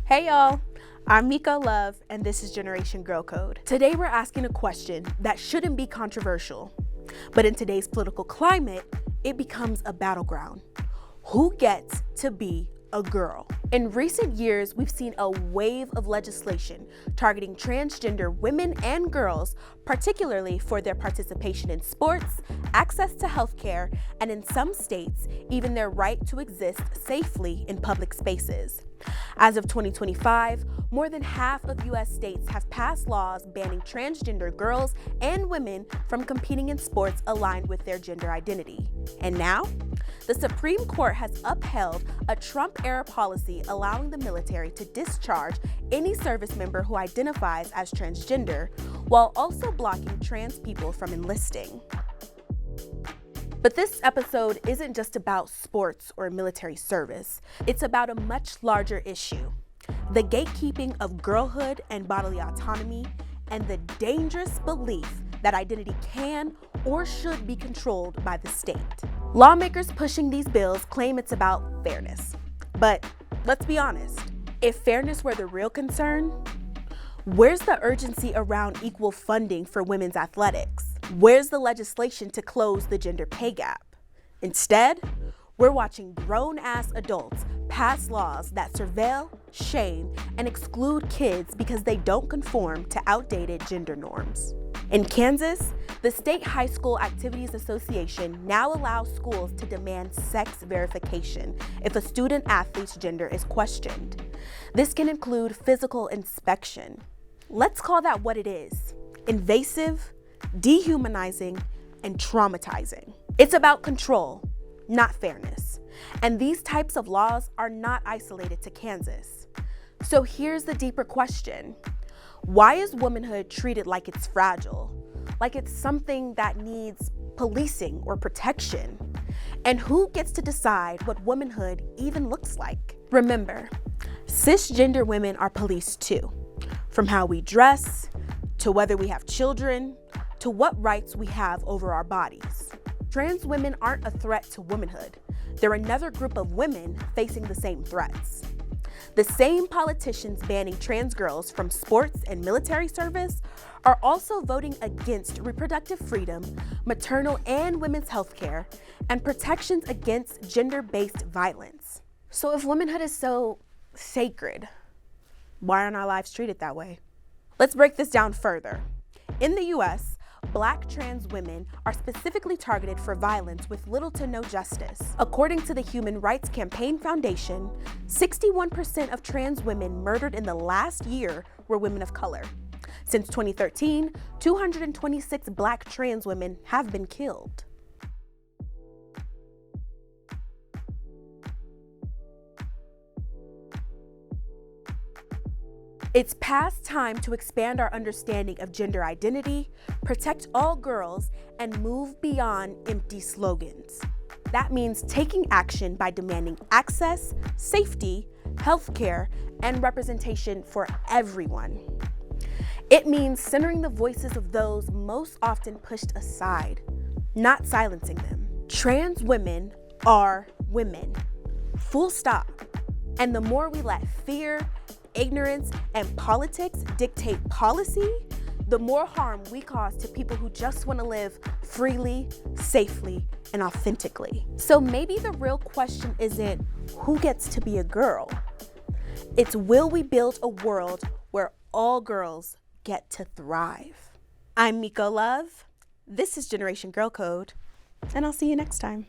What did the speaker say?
Hey y'all, I'm Meikko Love and this is Generation Girl Code. Today we're asking a question that shouldn't be controversial, but in today's political climate, it becomes a battleground. Who gets to be a girl? In recent years, we've seen a wave of legislation targeting transgender women and girls, particularly for their participation in sports, access to healthcare, and in some states, even their right to exist safely in public spaces. As of 2025, more than half of U.S. states have passed laws banning transgender girls and women from competing in sports aligned with their gender identity. And now, the Supreme Court has upheld a Trump-era policy allowing the military to discharge any service member who identifies as transgender, while also blocking trans people from enlisting. But this episode isn't just about sports or military service. It's about a much larger issue: the gatekeeping of girlhood and bodily autonomy, and the dangerous belief that identity can or should be controlled by the state. Lawmakers pushing these bills claim it's about fairness. But let's be honest, if fairness were the real concern, where's the urgency around equal funding for women's athletics? Where's the legislation to close the gender pay gap? Instead, we're watching grown-ass adults pass laws that surveil, shame, and exclude kids because they don't conform to outdated gender norms. In Kansas, the State High School Activities Association now allows schools to demand sex verification if a student athlete's gender is questioned. This can include physical inspection. Let's call that what it is: invasive, dehumanizing, and traumatizing. It's about control, not fairness. And these types of laws are not isolated to Kansas. So here's the deeper question: why is womanhood treated like it's fragile, like it's something that needs policing or protection? And who gets to decide what womanhood even looks like? Remember, cisgender women are policed too, from how we dress, to whether we have children, to what rights we have over our bodies. Trans women aren't a threat to womanhood. They're another group of women facing the same threats. The same politicians banning trans girls from sports and military service are also voting against reproductive freedom, maternal and women's health care, and protections against gender-based violence. So if womanhood is so sacred, why aren't our lives treated that way? Let's break this down further. In the U.S., Black trans women are specifically targeted for violence with little to no justice. According to the Human Rights Campaign Foundation, 61% of trans women murdered in the last year were women of color. Since 2013, 226 Black trans women have been killed. It's past time to expand our understanding of gender identity, protect all girls, and move beyond empty slogans. That means taking action by demanding access, safety, healthcare, and representation for everyone. It means centering the voices of those most often pushed aside, not silencing them. Trans women are women, full stop. And the more we let fear, ignorance, and politics dictate policy, the more harm we cause to people who just want to live freely, safely, and authentically. So maybe the real question isn't who gets to be a girl. It's, will we build a world where all girls get to thrive? I'm Meikko Love. This is Generation Girl Code, and I'll see you next time.